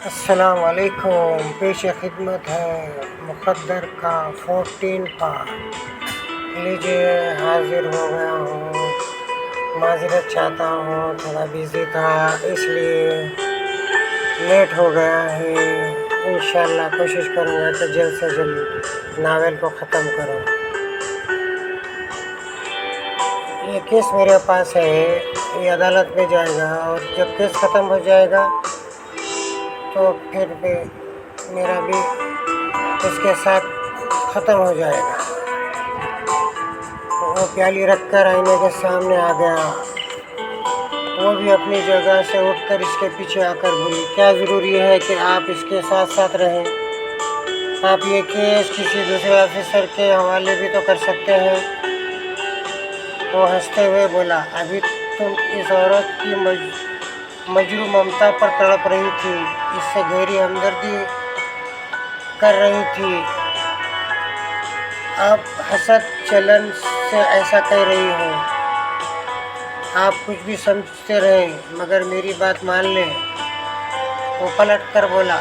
السلام علیکم، پیش خدمت ہے مقدر کا 14 پارٹ۔ لیجیے، حاضر ہو گیا ہوں۔ معذرت چاہتا ہوں، تھوڑا بزی تھا اس لیے لیٹ ہو گیا ہے۔ انشاءاللہ کوشش کروں گا کہ جلد سے جلد ناول کو ختم کروں۔ یہ کیس میرے پاس ہے، یہ عدالت میں جائے گا، اور جب کیس ختم ہو جائے گا تو پھر بھی میرا بھی اس کے ساتھ ختم ہو جائے گا۔ وہ پیالی رکھ کر آئینے کے سامنے آ گیا، وہ بھی اپنی جگہ سے اٹھ کر اس کے پیچھے آ کر بولی، کیا ضروری ہے کہ آپ اس کے ساتھ ساتھ رہیں؟ آپ یہ کیس کسی دوسرے آفیسر کے حوالے بھی تو کر سکتے ہیں۔ وہ ہنستے ہوئے بولا، ابھی تم اس عورت کی مجروح ممتا پر تڑپ رہی تھی، اس سے گہری ہمدردی کر رہی تھی، اب حسد چلن سے ایسا کہہ رہی ہو۔ آپ کچھ بھی سمجھتے رہیں مگر میری بات مان لیں۔ وہ پلٹ کر بولا،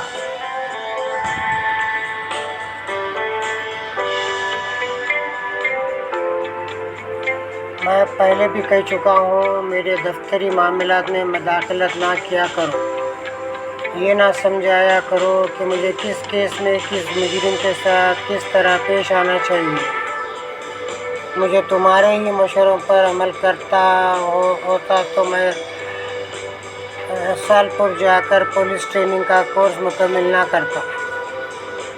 میں پہلے بھی کہہ چکا ہوں، میرے دفتری معاملات میں مداخلت نہ کیا کرو۔ یہ نہ سمجھایا کرو کہ مجھے کس کیس میں کس مجرم کے ساتھ کس طرح پیش آنا چاہیے۔ مجھے تمہارے ہی مشوروں پر عمل کرتا ہوتا تو میں سالپور جا کر پولیس ٹریننگ کا کورس مکمل نہ کرتا۔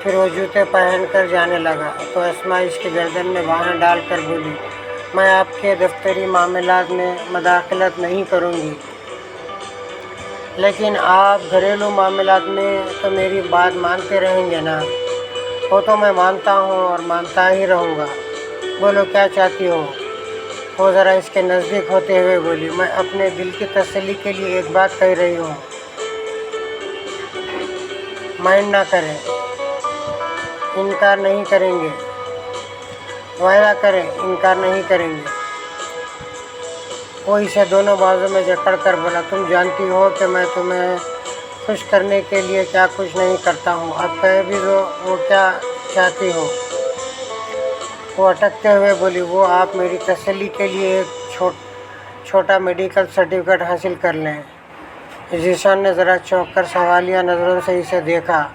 پھر وہ جوتے پہن کر جانے لگا تو اسماء اس کی گردن میں بانہیں ڈال کر بولی، میں آپ کے دفتری معاملات میں مداخلت نہیں کروں گی، لیکن آپ گھریلو معاملات میں تو میری بات مانتے رہیں گے نا؟ وہ تو میں مانتا ہوں اور مانتا ہی رہوں گا۔ بولو کیا چاہتی ہو؟ وہ ذرا اس کے نزدیک ہوتے ہوئے بولی، میں اپنے دل کی تسلی کے لیے ایک بات کہہ رہی ہوں، مائنڈ نہ کریں، انکار نہیں کریں گے، وعدہ کریں انکار نہیں کریں گے۔ وہ اسے دونوں بازو میں جکڑ کر بولا، تم جانتی ہو کہ میں تمہیں خوش کرنے کے لیے کیا کچھ نہیں کرتا ہوں، اب کہہ بھی دو وہ کیا چاہتی ہو۔ وہ اٹکتے ہوئے بولی، وہ آپ میری تسلی کے لیے ایک چھوٹا میڈیکل سرٹیفکیٹ حاصل کر لیں۔ ذیشان نے ذرا چونک کر سوالیہ نظروں سے اسے دیکھا۔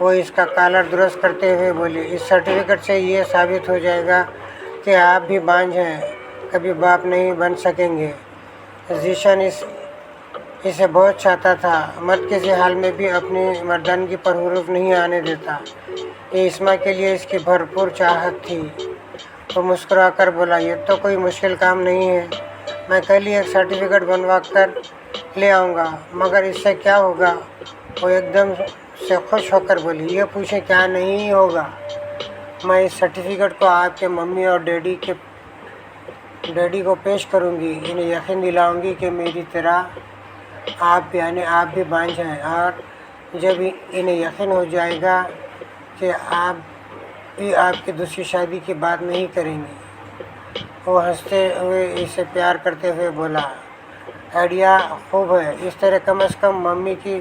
وہ اس کا کالر درست کرتے ہوئے بولی، اس سرٹیفکیٹ سے یہ ثابت ہو جائے گا کہ آپ بھی بانجھ ہیں، کبھی باپ نہیں بن سکیں گے۔ ذیشان اسے بہت چاہتا تھا، مرد کسی حال میں بھی اپنی مردانگی پر حروف نہیں آنے دیتا، یہ اسماء کے لیے اس کی بھرپور چاہت تھی۔ وہ مسکرا کر بولا، یہ تو کوئی مشکل کام نہیں ہے، میں کل ہی ایک سرٹیفکیٹ بنوا کر لے آؤں گا، مگر اس سے کیا ہوگا؟ وہ ایک دم سے خوش ہو کر بولی، یہ پوچھیں کیا نہیں ہوگا؟ میں اس سرٹیفکیٹ کو آپ کے ممی اور ڈیڈی کو پیش کروں گی، انہیں یقین دلاؤں گی کہ میری طرح آپ بھی بانجھ ہیں، اور جب انہیں یقین ہو جائے گا کہ آپ بھی آپ کی دوسری شادی کی بات نہیں کریں گے۔ وہ ہنستے ہوئے اسے پیار کرتے ہوئے بولا، آئیڈیا خوب ہے، اس طرح کم از کم ممی کی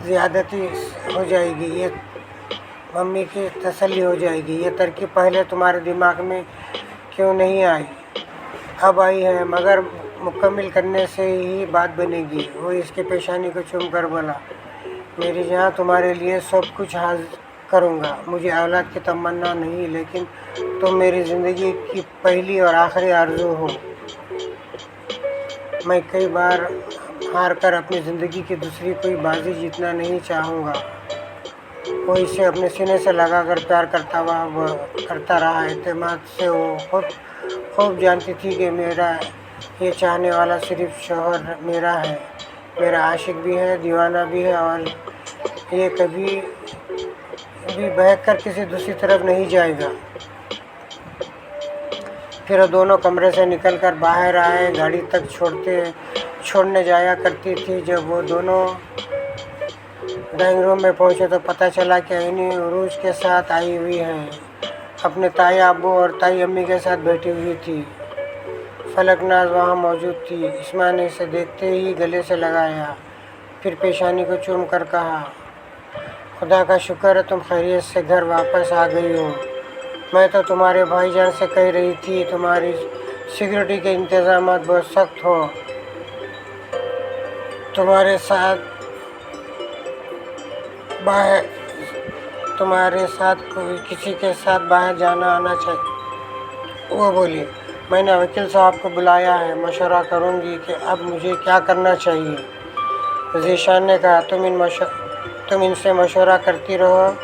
زیادتی ہو جائے گی، ممی کی تسلی ہو جائے گی۔ یہ ترکیب پہلے تمہارے دماغ میں کیوں نہیں آئی؟ اب آئی ہے، مگر مکمل کرنے سے ہی بات بنے گی۔ وہ اس کی پیشانی کو چوم کر بولا، میری جہاں تمہارے لیے سب کچھ حاضر کروں گا، مجھے اولاد کی تمنا نہیں، لیکن تم میری زندگی کی پہلی اور آخری آرزو ہو۔ میں کئی بار ہار کر اپنی زندگی کی دوسری کوئی بازی جیتنا نہیں چاہوں گا۔ وہ اسے اپنے سینے سے لگا کر پیار کرتا رہا۔ اعتماد سے وہ خوب جانتی تھی کہ میرا یہ چاہنے والا صرف شوہر میرا ہے، میرا عاشق بھی ہے، دیوانہ بھی ہے، اور یہ کبھی بھی بہک کر کسی دوسری طرف نہیں جائے گا۔ پھر وہ دونوں کمرے سے نکل کر باہر آئے، گاڑی تک چھوڑنے جایا کرتی تھی۔ جب وہ دونوں ڈرائنگ روم میں پہنچے تو پتہ چلا کہ عینی عروج کے ساتھ آئی ہوئی ہیں، اپنے تائی ابو اور تائی امی کے ساتھ بیٹھی ہوئی تھی۔ فلک ناز وہاں موجود تھی۔ اسماء نے اسے دیکھتے ہی گلے سے لگایا، फिर पेशानी को चूम कर कहा, खुदा का शुक्र है तुम खैरियत से घर वापस आ गई हो। मैं तो तुम्हारे भाईजान से कह रही थी तुम्हारी सिक्योरिटी के इंतज़ाम बहुत सख्त हो, तुम्हारे साथ कोई किसी के साथ बाहर जाना आना चाहिए। वो बोली, मैंने वकील साहब को बुलाया है, मशवरा करूंगी कि अब मुझे क्या करना चाहिए। ज़ीशान ने कहा, तुम इनसे मशवरा करती रहो,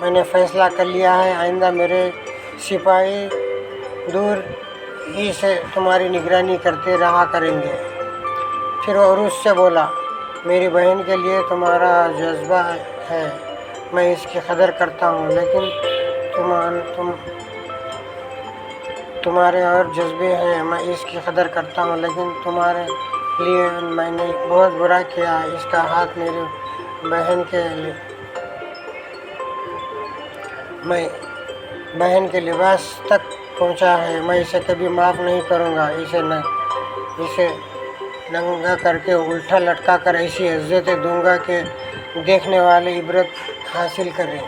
मैंने फ़ैसला कर लिया है, आइंदा मेरे सिपाही दूर ही से तुम्हारी निगरानी करते रहा करेंगे। फिर वो उरुस से बोला, मेरी बहन के लिए तुम्हारा जज्बा है, मैं इसकी कदर करता हूँ, लेकिन तुम्हारे और जज्बे हैं, मैं इसकी कदर करता हूँ, लेकिन तुम्हारे लिए मैंने बहुत बुरा किया। इसका हाथ मेरी बहन के लिबास तक पहुँचा है, मैं इसे कभी माफ़ नहीं करूँगा। इसे नंगा करके उल्टा लटका कर ऐसी इज्जतें दूंगा कि देखने वाले इबरत हासिल करें।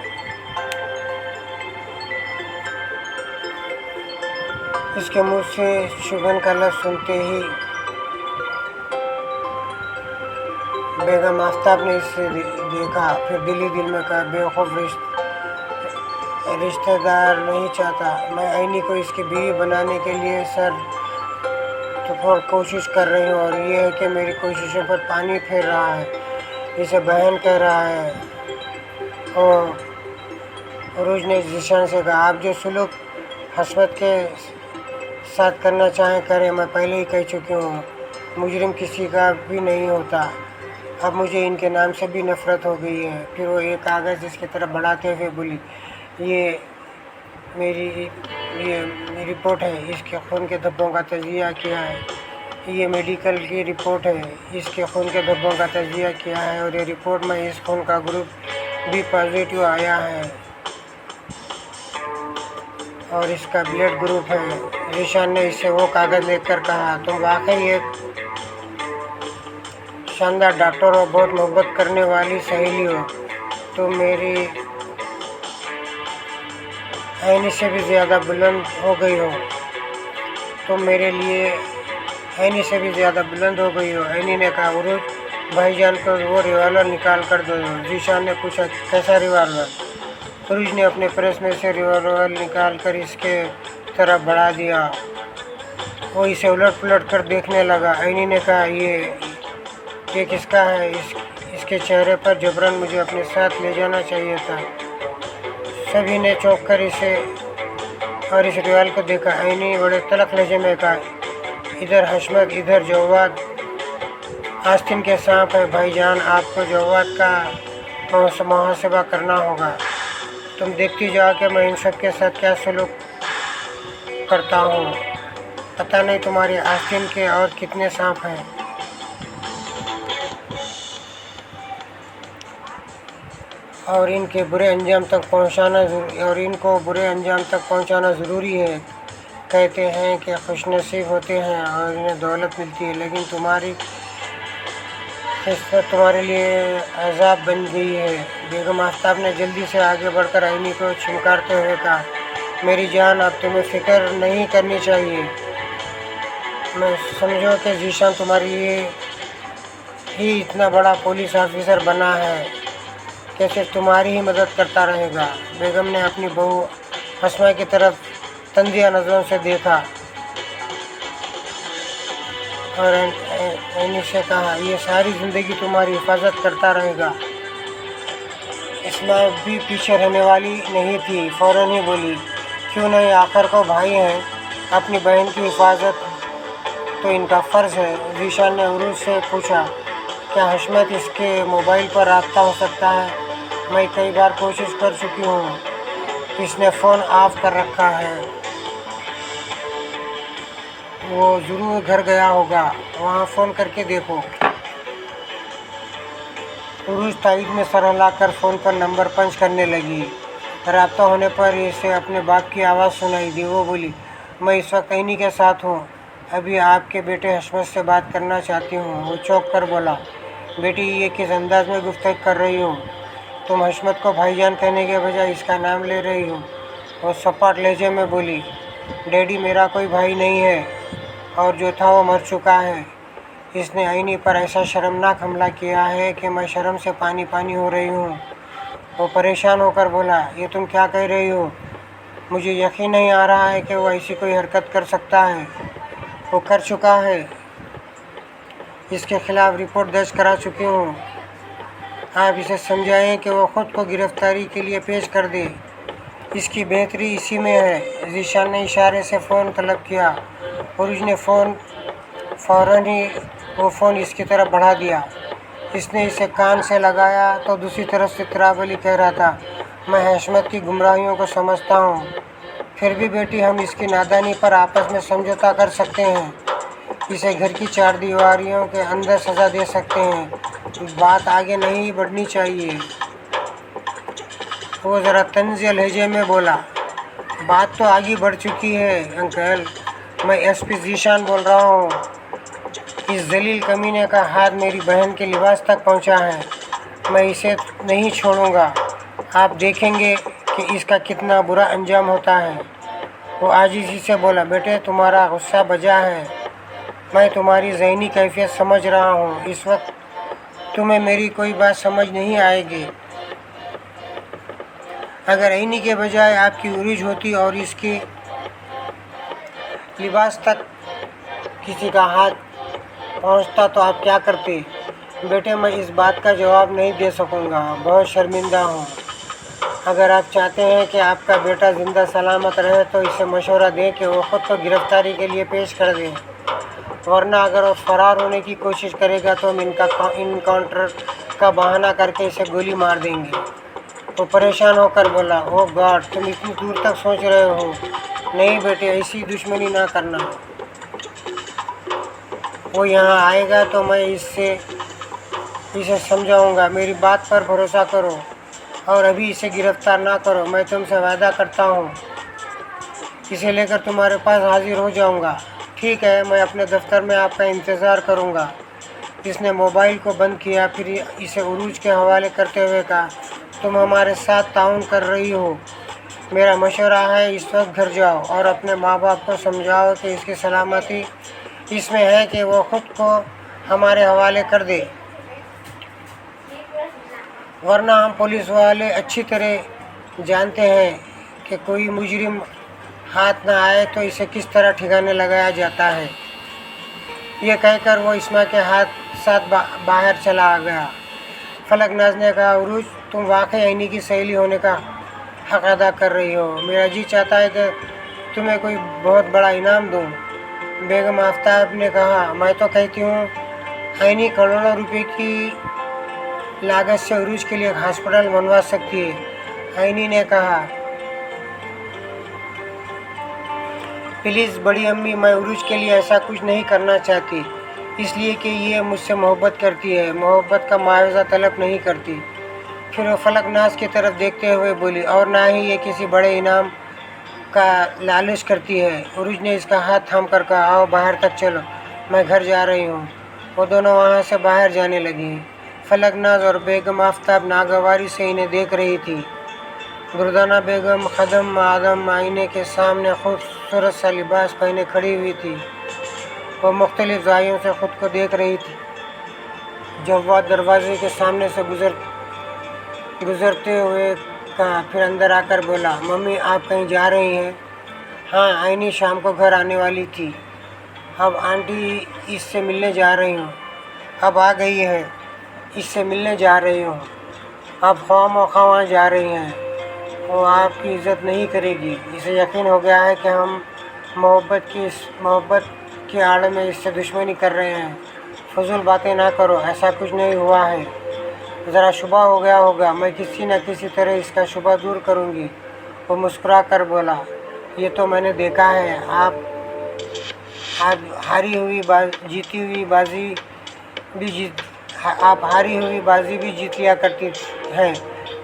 इसके मुँह से शुभन का लफ्ज़ सुनते ही बेगम आफ्ताब ने इसे देखा, फिर दिल में कहा, बेवकूफ़ रिश्तेदार नहीं चाहता, मैं आईनी को इसकी बीवी बनाने के लिए तो कोशिश कर रही हूँ, और ये है कि मेरी कोशिशों पर पानी फेर रहा है, इसे बहन कह रहा है। और उरूज ने ज़ीशान से कहा, आप जो सुलूक हस्बत के साथ करना चाहें करें, मैं पहले ही कह चुकी हूँ, मुजरिम किसी का भी नहीं होता, अब मुझे इनके नाम से भी नफ़रत हो गई है। फिर वो एक कागज़ इसकी तरफ बढ़ाते हुए बोली, ये मेरी रिपोर्ट है, इसके खून के धब्बों का तजिया किया है, ये मेडिकल की रिपोर्ट है, इसके खून के धब्बों का तजिया किया है, और ये रिपोर्ट में इस खून का ग्रुप भी पॉजिटिव आया है और इसका ब्लड ग्रुप है। ज़ीशान ने इससे वो कागज़ लेकर कहा, तुम वाकई एक शानदार डॉक्टर और बहुत मोहब्बत करने वाली सहेली हो, तुम मेरी आईनी से भी ज़्यादा बुलंद हो गई हो, तुम मेरे लिए आईनी से भी ज़्यादा बुलंद हो गई हो। आईनी ने कहा, उरूज भाईजान को वो रिवॉल्वर निकाल कर दो। ज़ीशान ने पूछा, कैसा रिवॉल्वर? उरूज ने अपने प्रेस में से रिवॉल्वर निकाल कर इसके तरफ बढ़ा दिया। वो इसे उलट पुलट कर देखने लगा। आईनी ने कहा, ये किसका है? इसके चेहरे पर जबरन मुझे अपने साथ ले जाना चाहिए था। सभी ने चौंक कर इसे और इस रिवाल को देखा। आईनी बड़े तलख लहजे में कहा, इधर हशमत, इधर जवाद, आस्तीन के सांप है। भाईजान, आपको जवाद का मुहासबा करना होगा। तुम देखती जाओ कि मैं इन सब के साथ क्या सलूक करता हूँ। पता नहीं तुम्हारी आस्तीन के और कितने सांप हैं। और इनको बुरे अंजाम तक पहुंचाना ज़रूरी है। कहते हैं कि खुशनसीब होते हैं और इन्हें दौलत मिलती है, लेकिन तुम्हारी किस्मत तुम्हारे लिए अज़ाब बन गई है। बेगम आफ्ताब ने जल्दी से आगे बढ़कर आईनी को छिनकारते हुए कहा, मेरी जान, अब तुम्हें फ़िक्र नहीं करनी चाहिए। मैं समझो कि ज़ीशान तुम्हारे लिए ही इतना बड़ा पुलिस ऑफिसर बना है कि सिर्फ तुम्हारी ही मदद करता रहेगा। बेगम ने अपनी बहू हस्मा की तरफ तंजिया नज़रों से देखा और आईनी से कहा, ये सारी ज़िंदगी तुम्हारी हिफाजत करता रहेगा। इसमें भी पीछे रहने वाली नहीं थी, फ़ौरन ही बोली, क्यों नहीं, आखिर को भाई हैं, अपनी बहन की हिफाजत तो इनका फ़र्ज़ है। ज़ीशान ने उरूज से पूछा, क्या हशमत इसके मोबाइल पर रब्ता हो सकता है? मैं कई बार कोशिश कर चुकी हूँ, इसने फ़ोन ऑफ कर रखा है। वो ज़रूर घर गया होगा, वहाँ फ़ोन करके देखो। उरूज ताईद में सर हिलाकर फ़ोन पर नंबर पंच करने लगी। रब्ता होने पर इसे अपने बाप की आवाज़ सुनाई दी। वो बोली, मैं इस वक्त आईनी के साथ हूँ, अभी आपके बेटे हशमत से बात करना चाहती हूँ। वो चौंक कर बोला, बेटी ये किस अंदाज में गुफ्तगू कर रही हो? तुम हशमत को भाईजान कहने के बजाय इसका नाम ले रही हो। वो सपाट लहजे में बोली, डैडी मेरा कोई भाई नहीं है, और जो था वो मर चुका है। इसने आईनी पर ऐसा शर्मनाक हमला किया है कि मैं शर्म से पानी पानी हो रही हूँ। वो परेशान होकर बोला, ये तुम क्या कह रही हो? मुझे यकीन नहीं आ रहा है कि वो ऐसी कोई हरकत कर सकता है। वो कर चुका है। इसके खिलाफ़ रिपोर्ट दर्ज करा चुकी हूँ। आप इसे समझाएं कि वो ख़ुद को गिरफ्तारी के लिए पेश कर दे। इसकी बेहतरी इसी में है। ज़ीशान ने इशारे से फ़ोन तलब किया और उसने फ़ौरन ही वो फ़ोन इसकी तरफ बढ़ा दिया। इसने इसे कान से लगाया तो दूसरी तरफ से तिराब अली कह रहा था, मैं हशमत की गुमराहियों को समझता हूँ, फिर भी बेटी हम इसकी नादानी पर आपस में समझौता कर सकते हैं। इसे घर की चार दीवारियों के अंदर सज़ा दे सकते हैं। बात आगे नहीं बढ़नी चाहिए। वो ज़रा तंज़ लहजे में बोला, बात तो आगे बढ़ चुकी है अंकल। मैं एसपी ज़ीशान बोल रहा हूँ। इस जलील कमीने का हाथ मेरी बहन के लिबास तक पहुँचा है। मैं इसे नहीं छोड़ूंगा। आप देखेंगे कि इसका कितना बुरा अंजाम होता है। वो आजिज़ी से बोला, बेटे तुम्हारा गुस्सा बजा है। मैं तुम्हारी ज़हनी कैफियत समझ रहा हूँ। इस वक्त तुम्हें मेरी कोई बात समझ नहीं आएगी। अगर आईनी के बजाय आपकी उरूज होती और इसकी लिबास तक किसी का हाथ पहुंचता तो आप क्या करते? बेटे मैं इस बात का जवाब नहीं दे सकूंगा। बहुत शर्मिंदा हूँ। अगर आप चाहते हैं कि आपका बेटा ज़िंदा सलामत रहे तो इसे मशवरा दें कि वो ख़ुद को गिरफ़्तारी के लिए पेश कर दें, वरना अगर वो फ़रार होने की कोशिश करेगा तो हम इनकाउंटर का बहाना करके इसे गोली मार देंगे। वो परेशान होकर बोला, ओह गॉड, तुम इतनी दूर तक सोच रहे हो। नहीं बेटे, ऐसी दुश्मनी ना करना। वो यहाँ आएगा तो मैं इसे समझाऊंगा। मेरी बात पर भरोसा करो और अभी इसे गिरफ़्तार ना करो। मैं तुमसे वादा करता हूँ इसे लेकर तुम्हारे पास हाजिर हो जाऊंगा। ठीक है, मैं अपने दफ्तर में आपका इंतज़ार करूंगा। इसने मोबाइल को बंद किया, फिर इसे उरूज के हवाले करते हुए कहा, तुम हमारे साथ ताउन कर रही हो। मेरा मशवरा है इस वक्त घर जाओ और अपने माँ बाप को समझाओ कि इसकी सलामती इसमें है कि वो ख़ुद को हमारे हवाले कर दे, वरना हम पुलिस वाले अच्छी तरह जानते हैं कि कोई मुजरिम हाथ ना आए तो इसे किस तरह ठिकाने लगाया जाता है। ये कहकर वो इस्मा के साथ बाहर चला गया। फलकनाज ने कहा, उरूज तुम वाकई आईनी की सहेली होने का हक़ अदा कर रही हो। मेरा जी चाहता है कि तुम्हें कोई बहुत बड़ा इनाम दूँ। बेगम आफ्ताब ने कहा, मैं तो कहती हूँ आईनी करोड़ों रुपए की लागत से उरूज के लिए एक हॉस्पिटल बनवा सकती है। आईनी ने कहा, प्लीज़ बड़ी अम्मी, मैं उरूज के लिए ऐसा कुछ नहीं करना चाहती, इसलिए कि ये मुझसे मोहब्बत करती है, मोहब्बत का मुआवजा तलब नहीं करती। फिर वो फलकनाज की तरफ देखते हुए बोली, और ना ही ये किसी बड़े इनाम का लालच करती है। उरूज ने इसका हाथ थाम कर कहा, आओ बाहर तक चलो, मैं घर जा रही हूँ। वो दोनों वहाँ से बाहर जाने लगी। फलकनाज और बेगम आफ्ताब नागवारी से इन्हें देख रही थी। दुर्दाना बेगम खदम आदम आईने के सामने खूबसूरत सा लिबास पहने खड़ी हुई थी। वो मुख्तलिफ जायों से ख़ुद को देख रही थी। जव्वाद दरवाजे के सामने से गुज़रते हुए कहा, फिर अंदर आकर बोला, मम्मी आप कहीं जा रही हैं? हाँ, आईनी शाम को घर आने वाली थी। अब आंटी इससे मिलने जा रही हूँ। अब आ गई है, इससे मिलने जा रही हूँ। अब ख्वाह मौका वहाँ जा रही हैं। वो आपकी इज़्ज़त नहीं करेगी। इसे यकीन हो गया है कि हम मोहब्बत की आड़ में इससे दुश्मनी कर रहे हैं। फजूल बातें ना करो, ऐसा कुछ नहीं हुआ है। ज़रा शुबा हो गया होगा, मैं किसी न किसी तरह इसका शुबा दूर करूँगी। वो मुस्कुरा कर बोला, ये तो मैंने देखा है, आप हारी हुई बाजी भी जीत लिया करती हैं,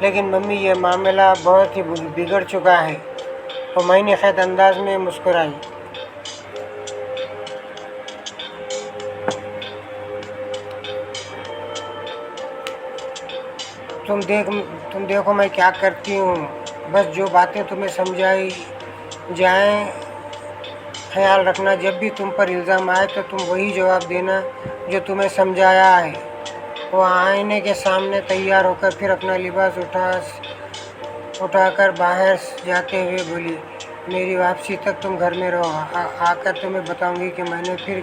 लेकिन मम्मी ये मामला बहुत ही बिगड़ चुका है। वो मैंने ख़ैर अंदाज में मुस्कुराई। तुम देखो मैं क्या करती हूँ, बस जो बातें तुम्हें समझाई जाएं ख्याल रखना, जब भी तुम पर इल्ज़ाम आए तो तुम वही जवाब देना जो तुम्हें समझाया है। वो आईने के सामने तैयार होकर फिर अपना लिबास उठाकर बाहर जाते हुए बोली, मेरी वापसी तक तुम घर में रहो, आकर तुम्हें बताऊंगी कि मैंने फिर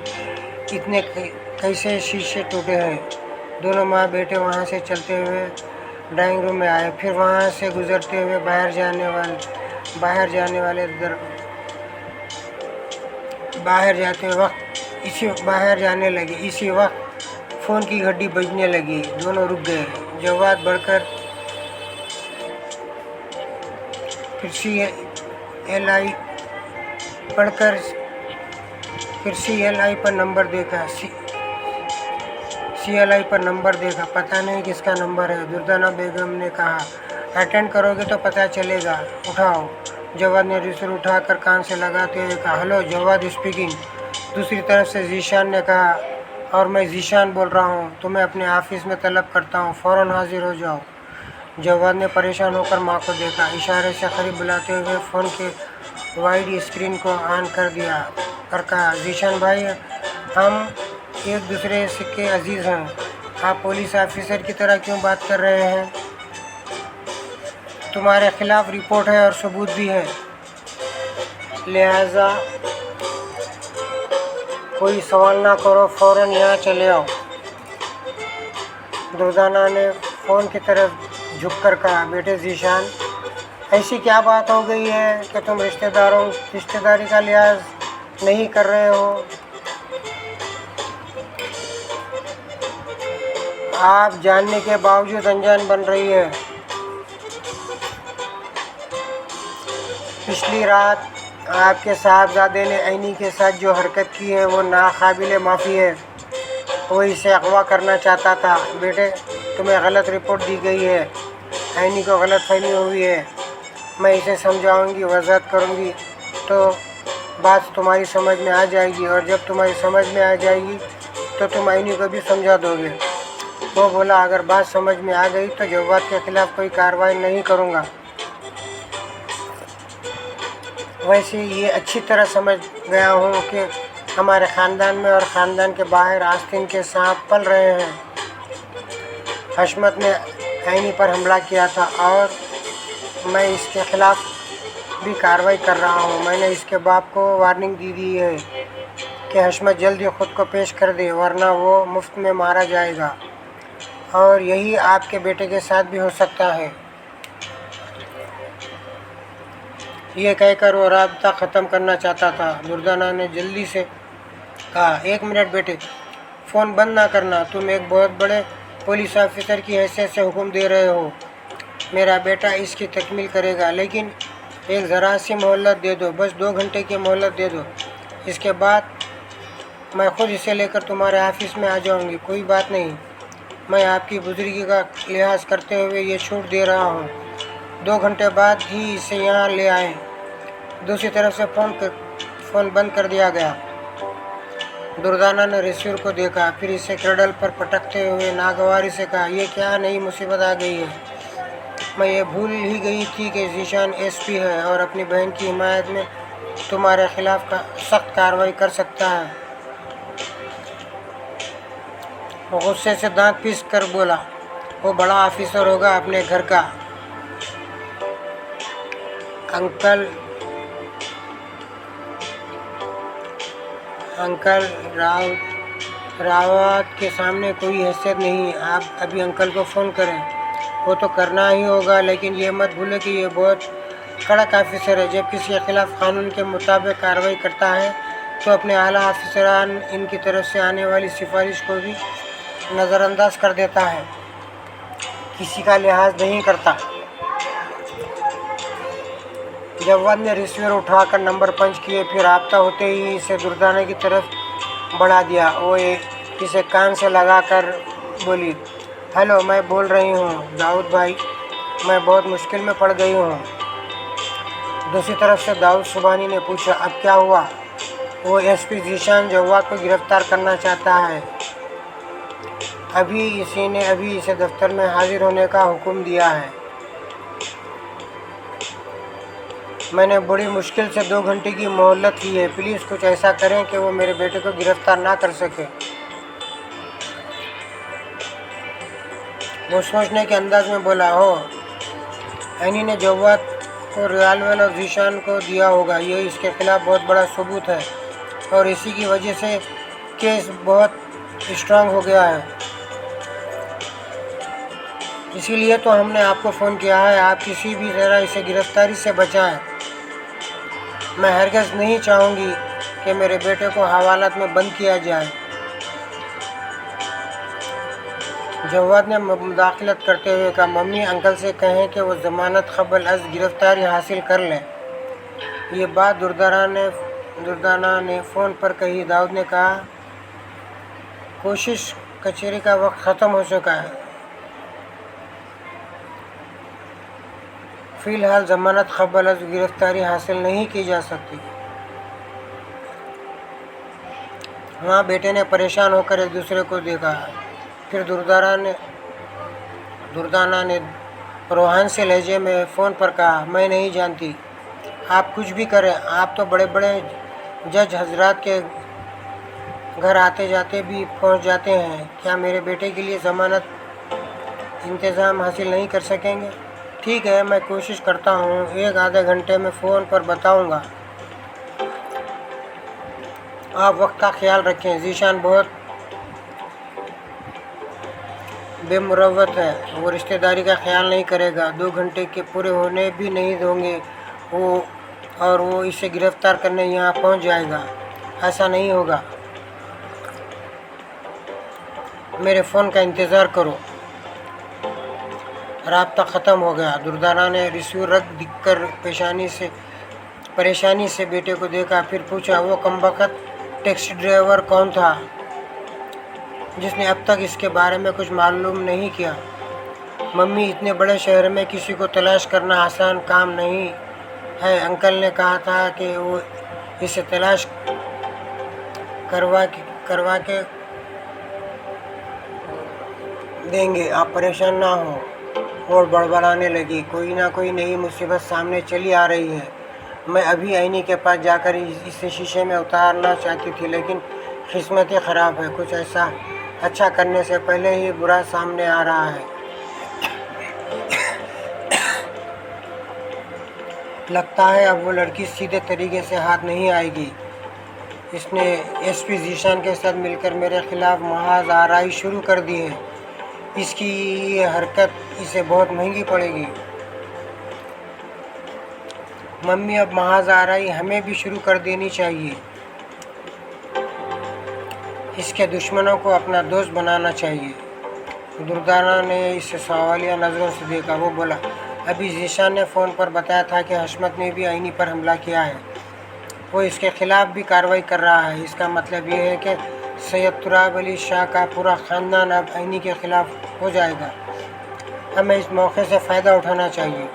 इतने कैसे शीशे टूटे हैं। दोनों माँ बेटे वहाँ से चलते हुए ड्राइंग रूम में आए, फिर वहाँ से गुजरते हुए बाहर जाने लगे। इसी वक्त फ़ोन की घंटी बजने लगी। दोनों रुक गए। जवाद बढ़कर फिर CLI पर नंबर देखा। CLI पर नंबर देखा, पता नहीं किसका नंबर है। दुर्दाना बेगम ने कहा, अटेंड करोगे तो पता चलेगा, उठाओ। जवाद ने रिसीवर उठाकर कान से लगाते हुए कहा, हेलो, जवाद स्पीकिंग। दूसरी तरफ से जीशान ने कहा, और मैं जीशान बोल रहा हूँ, तुम्हें अपने ऑफिस में तलब करता हूँ, फ़ौरन हाजिर हो जाओ। जवाद ने परेशान होकर माँ को देखा, इशारे से करीब बुलाते हुए फ़ोन के वाइड स्क्रीन को ऑन कर दिया और कहा, जीशान भाई, हम एक दूसरे के अजीज़ हैं, आप पुलिस ऑफिसर की तरह क्यों बात कर रहे हैं? तुम्हारे खिलाफ रिपोर्ट है और सबूत भी है, लिहाजा कोई सवाल ना करो, फ़ौरन यहाँ चले आओ। दुर्दाना ने फ़ोन की तरफ झुककर कहा, बेटे जीशान, ऐसी क्या बात हो गई है कि तुम रिश्तेदारी का लिहाज नहीं कर रहे हो? आप जानने के बावजूद अनजान बन रही है। पिछली रात आपके साहबजादे ने ऐनी के साथ जो हरकत की है वो नाकाबिले माफ़ी है। वो इसे अगवा करना चाहता था। बेटे, तुम्हें गलत रिपोर्ट दी गई है, ऐनी को गलत फहमी हुई है। मैं इसे समझाऊंगी, वज़ाहत करूंगी तो बात तुम्हारी समझ में आ जाएगी, और जब तुम्हारी समझ में आ जाएगी तो तुम ऐनी को भी समझा दोगे। वो बोला, अगर बात समझ में आ गई तो जवाद के खिलाफ़ कोई कार्रवाई नहीं करूंगा। वैसे ये अच्छी तरह समझ गया हूँ कि हमारे ख़ानदान में और ख़ानदान के बाहर आस्तीन के सांप पल रहे हैं। हशमत ने ऐनी पर हमला किया था और मैं इसके ख़िलाफ़ भी कार्रवाई कर रहा हूँ। मैंने इसके बाप को वार्निंग दी है कि हशमत जल्दी ख़ुद को पेश कर दे, वरना वो मुफ्त में मारा जाएगा, और यही आपके बेटे के साथ भी हो सकता है। ये कहकर वो राब्ता ख़त्म करना चाहता था। दुर्दाना ने जल्दी से कहा, 1 मिनट बेटे, फ़ोन बंद ना करना। तुम एक बहुत बड़े पुलिस ऑफिसर की हैसियत से हुक्म दे रहे हो। मेरा बेटा इसकी तकमील करेगा, लेकिन एक ज़रा सी मोहलत दे दो, बस 2 घंटे की मोहलत दे दो। इसके बाद मैं ख़ुद इसे लेकर तुम्हारे ऑफिस में आ जाऊंगी। कोई बात नहीं, मैं आपकी बुजुर्गी का लिहाज करते हुए ये छूट दे रहा हूँ। 2 घंटे बाद ही इसे यहाँ ले आएँ। दूसरी तरफ से फ़ोन बंद कर दिया गया। दुर्दाना ने रिसीवर को देखा, फिर इसे क्रडल पर पटकते हुए नागवारी से कहा, ये क्या नई मुसीबत आ गई है? मैं ये भूल ही गई थी कि जीशान SP है और अपनी बहन की हिमायत में तुम्हारे खिलाफ सख्त कार्रवाई कर सकता है। वो गुस्से से दांत पीस कर बोला, वो बड़ा ऑफिसर होगा अपने घर का। अंकल रावत के सामने कोई हैसियत नहीं। आप अभी अंकल को फ़ोन करें। वो तो करना ही होगा, लेकिन ये मत भूलें कि ये बहुत कड़क ऑफिसर है। जब किसी के खिलाफ कानून के मुताबिक कार्रवाई करता है तो अपने आला अफसरान इनकी तरफ से आने वाली सिफारिश को भी नज़रअंदाज कर देता है, किसी का लिहाज नहीं करता। जवाद ने रिसीवर उठाकर नंबर पंच किए, फिर राब्ता होते ही इसे दुर्दाना की तरफ बढ़ा दिया। वो इसे कान से लगाकर बोली, हेलो, मैं बोल रही हूँ दाऊद भाई, मैं बहुत मुश्किल में पड़ गई हूँ। दूसरी तरफ से दाऊद सुबानी ने पूछा, अब क्या हुआ? वो SP जीशान जवाद को गिरफ्तार करना चाहता है। अभी इसे दफ्तर में हाजिर होने का हुक्म दिया है। मैंने बड़ी मुश्किल से 2 घंटे की मोहलत ली है। प्लीज़ कुछ ऐसा करें कि वो मेरे बेटे को गिरफ्तार ना कर सके। वो सोचने के अंदाज में बोला, हो एनी ने जवाद को रिवाल्वर और जीशान को दिया होगा। ये इसके खिलाफ बहुत बड़ा सबूत है और इसी की वजह से केस बहुत स्ट्रांग हो गया है। इसीलिए तो हमने आपको फ़ोन किया है, आप किसी भी तरह इसे गिरफ्तारी से बचाएं। मैं हरगिज़ नहीं चाहूँगी कि मेरे बेटे को हवालात में बंद किया जाए। जवाद ने मुदाखलत करते हुए कहा, मम्मी अंकल से कहें कि वो ज़मानत क़बल अज़ गिरफ़्तारी हासिल कर लें। ये बात दुर्दाना ने फ़ोन पर कही। दाऊद ने कहा, कोशिश कचहरी का वक्त ख़त्म हो चुका है। फ़िलहाल ज़मानत क़बल अज़ गिरफ़्तारी हासिल नहीं की जा सकती। वहाँ बेटे ने परेशान होकर एक दूसरे को देखा। फिर दुर्दाना ने रोहान से लहजे में फ़ोन पर कहा, मैं नहीं जानती, आप कुछ भी करें, आप तो बड़े बड़े जज हजरात के घर आते जाते भी पहुंच जाते हैं। क्या मेरे बेटे के लिए ज़मानत इंतज़ाम हासिल नहीं कर सकेंगे? ठीक है, मैं कोशिश करता हूँ, 1 आधे घंटे में फ़ोन पर बताऊँगा। आप वक्त का ख्याल रखें। जीशान बहुत बेमुरव्वत है, वो रिश्तेदारी का ख्याल नहीं करेगा। 2 घंटे के पूरे होने भी नहीं देंगे वो इसे गिरफ़्तार करने यहाँ पहुँच जाएगा। ऐसा नहीं होगा, मेरे फ़ोन का इंतज़ार करो। राब्ता ख़त्म हो गया। दुर्दाना ने रिसीवर रख दिखकर परेशानी से बेटे को देखा। फिर पूछा, वो कमबख्त टैक्सी ड्राइवर कौन था जिसने अब तक इसके बारे में कुछ मालूम नहीं किया? मम्मी, इतने बड़े शहर में किसी को तलाश करना आसान काम नहीं है। अंकल ने कहा था कि वो इसे तलाश करवा के देंगे, आप परेशान ना हो। और बड़बड़ाने लगी, कोई ना कोई नई मुसीबत सामने चली आ रही है। मैं अभी ऐनी के पास जाकर इसे शीशे में उतारना चाहती थी, लेकिन किस्मत ही ख़राब है। कुछ ऐसा अच्छा करने से पहले ही बुरा सामने आ रहा है। लगता है अब वो लड़की सीधे तरीके से हाथ नहीं आएगी। इसने एसपी जीशान के साथ मिलकर मेरे खिलाफ महाज आराई शुरू कर दी है। इसकी ये हरकत इसे बहुत महंगी पड़ेगी। मम्मी, अब महाज आराई हमें भी शुरू कर देनी चाहिए। इसके दुश्मनों को अपना दोस्त बनाना चाहिए। दुर्दाना ने इसे सवालिया नज़रों से देखा। वो बोला, अभी जीशान ने फ़ोन पर बताया था कि हशमत ने भी ऐनी पर हमला किया है। वो इसके ख़िलाफ़ भी कार्रवाई कर रहा है। इसका मतलब ये है कि सैयद तुराब अली शाह का पूरा ख़ानदान अब ऐनी के ख़िलाफ़ हो जाएगा। हमें इस मौके से फ़ायदा उठाना चाहिए।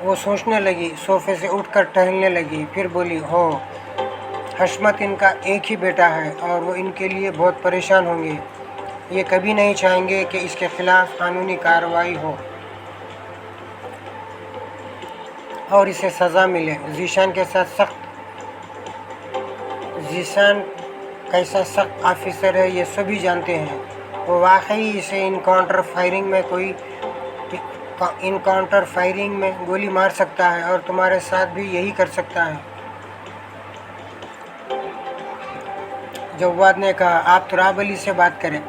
वो सोचने लगी, सोफ़े से उठकर टहलने लगी। फिर बोली, हो हशमत इनका एक ही बेटा है और वो इनके लिए बहुत परेशान होंगे। ये कभी नहीं चाहेंगे कि इसके ख़िलाफ़ कानूनी कार्रवाई हो और इसे सज़ा मिले। जीशान कैसा सख्त ऑफिसर है, ये सभी जानते हैं। वो वाकई इसे इनकाउंटर फायरिंग में गोली मार सकता है और तुम्हारे साथ भी यही कर सकता है। जवाद ने कहा, आप तुराब अली से बात करें,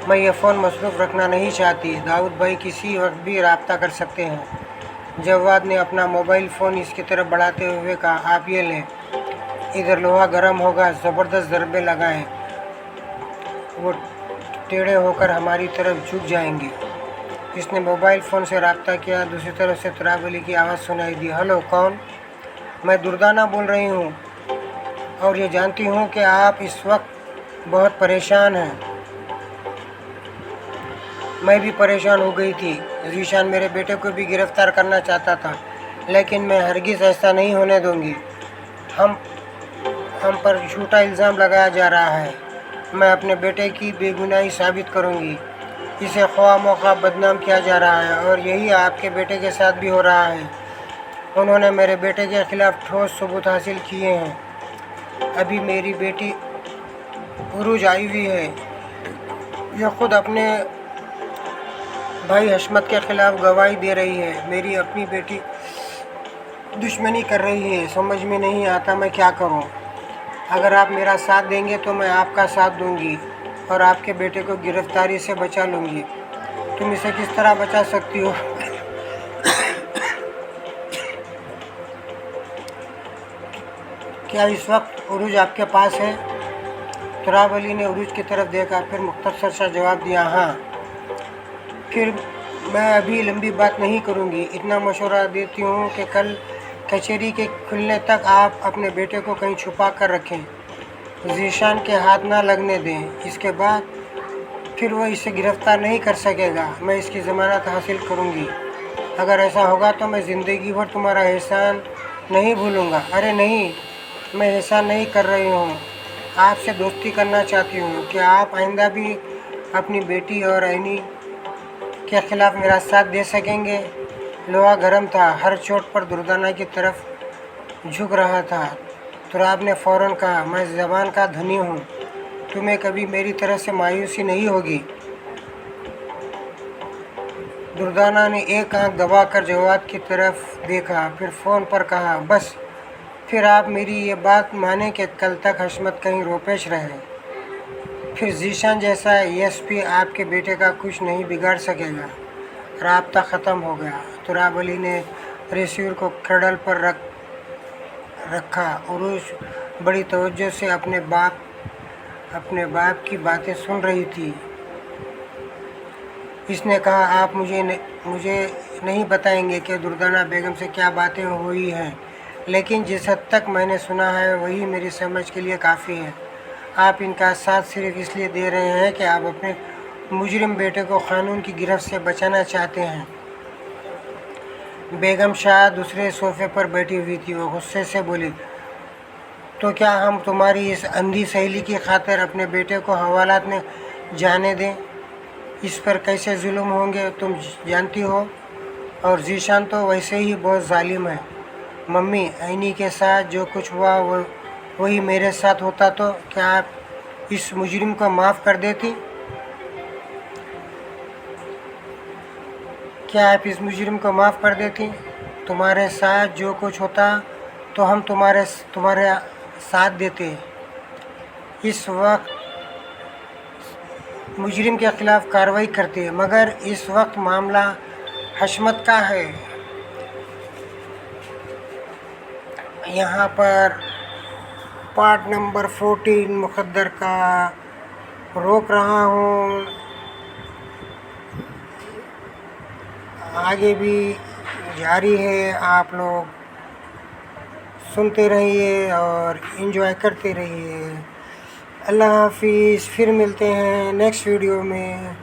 मैं ये फ़ोन मसरूफ़ रखना नहीं चाहती। दाऊद भाई किसी वक्त भी रब्ता कर सकते हैं। जवाद ने अपना मोबाइल फ़ोन इसकी तरफ बढ़ाते हुए कहा, आप ये लें, इधर लोहा गर्म होगा, ज़बरदस्त ज़रबे लगाएं, वो टेढ़े होकर हमारी तरफ झुक जाएंगे। इसने मोबाइल फ़ोन से रब्ता किया। दूसरी तरफ से तुराब अली की आवाज़ सुनाई दी, हेलो, कौन? मैं दुर्दाना बोल रही हूँ और ये जानती हूँ कि आप इस वक्त बहुत परेशान हैं। मैं भी परेशान हो गई थी। जीशान मेरे बेटे को भी गिरफ़्तार करना चाहता था, लेकिन मैं हरगिज़ ऐसा नहीं होने दूँगी। हम पर झूठा इल्ज़ाम लगाया जा रहा है। मैं अपने बेटे की बेगुनाही साबित करूंगी। इसे ख्वाह मौका बदनाम किया जा रहा है और यही आपके बेटे के साथ भी हो रहा है। उन्होंने मेरे बेटे के खिलाफ ठोस सबूत हासिल किए हैं। अभी मेरी बेटी उरूज आई हुई है। यह खुद अपने भाई हशमत के खिलाफ गवाही दे रही है। मेरी अपनी बेटी दुश्मनी कर रही है। समझ में नहीं आता मैं क्या करूं। अगर आप मेरा साथ देंगे तो मैं आपका साथ दूंगी और आपके बेटे को गिरफ्तारी से बचा लूँगी। तुम इसे किस तरह बचा सकती हो? क्या इस वक्त उरूज आपके पास है? तुराब अली ने उरूज की तरफ देखा, फिर मुख्तसर सा जवाब दिया, हाँ। फिर मैं अभी लंबी बात नहीं करूँगी। इतना मशवरा देती हूँ कि कल कचहरी के खुलने तक आप अपने बेटे को कहीं छुपा कर रखें, ज़ीशान के हाथ ना लगने दें। इसके बाद फिर वो इसे गिरफ़्तार नहीं कर सकेगा। मैं इसकी ज़मानत हासिल करूँगी। अगर ऐसा होगा तो मैं ज़िंदगी भर तुम्हारा एहसान नहीं भूलूँगा। अरे नहीं, मैं एहसान नहीं कर रही हूँ, आपसे दोस्ती करना चाहती हूँ। कि आप आइंदा भी अपनी बेटी और ऐनी के ख़िलाफ़ मेरा साथ दे सकेंगे? लोहा गर्म था, हर चोट पर दुर्दाना की तरफ झुक रहा था। तुराब ने फ़ौरन कहा, मैं ज़बान का धनी हूँ, तुम्हें कभी मेरी तरफ से मायूसी नहीं होगी। दुर्दाना ने एक आंख दबाकर जवाब की तरफ देखा, फिर फ़ोन पर कहा, बस फिर आप मेरी ये बात माने कि कल तक हशमत कहीं रोपेश रहे। फिर ज़ीशान जैसा एसपी आपके बेटे का कुछ नहीं बिगाड़ सकेगा। राब्ता ख़त्म हो गया। तुराब अली ने रिसीवर को क्रडल पर रखा। उरूज बड़ी तवज्जो से अपने बाप की बातें सुन रही थी। इसने कहा, आप मुझे नहीं बताएंगे कि दुर्दाना बेगम से क्या बातें हुई हैं, लेकिन जिस हद तक मैंने सुना है वही मेरी समझ के लिए काफ़ी है। आप इनका साथ सिर्फ इसलिए दे रहे हैं कि आप अपने मुजरिम बेटे को कानून की गिरफ्त से बचाना चाहते हैं। बेगम शाह दूसरे सोफे पर बैठी हुई थी। वो गुस्से से बोली, तो क्या हम तुम्हारी इस अंधी सहेली की खातिर अपने बेटे को हवालात में जाने दें? इस पर कैसे जुल्म होंगे तुम जानती हो। और ज़ीशान तो वैसे ही बहुत जालिम है। मम्मी, ऐनी के साथ जो कुछ हुआ वही मेरे साथ होता तो क्या आप इस मुजरिम को माफ़ कर देती? क्या आप इस मुजरिम को माफ़ कर देती? तुम्हारे साथ जो कुछ होता तो हम तुम्हारे साथ देते। इस वक्त मुजरिम के ख़िलाफ़ कार्रवाई करते, मगर इस वक्त मामला हशमत का है। यहाँ पर पार्ट नंबर 14 मुक़द्दर का रोक रहा हूँ। आगे भी जारी है। आप लोग सुनते रहिए और एंजॉय करते रहिए। अल्लाह हाफिज़। फिर मिलते हैं नेक्स्ट वीडियो में।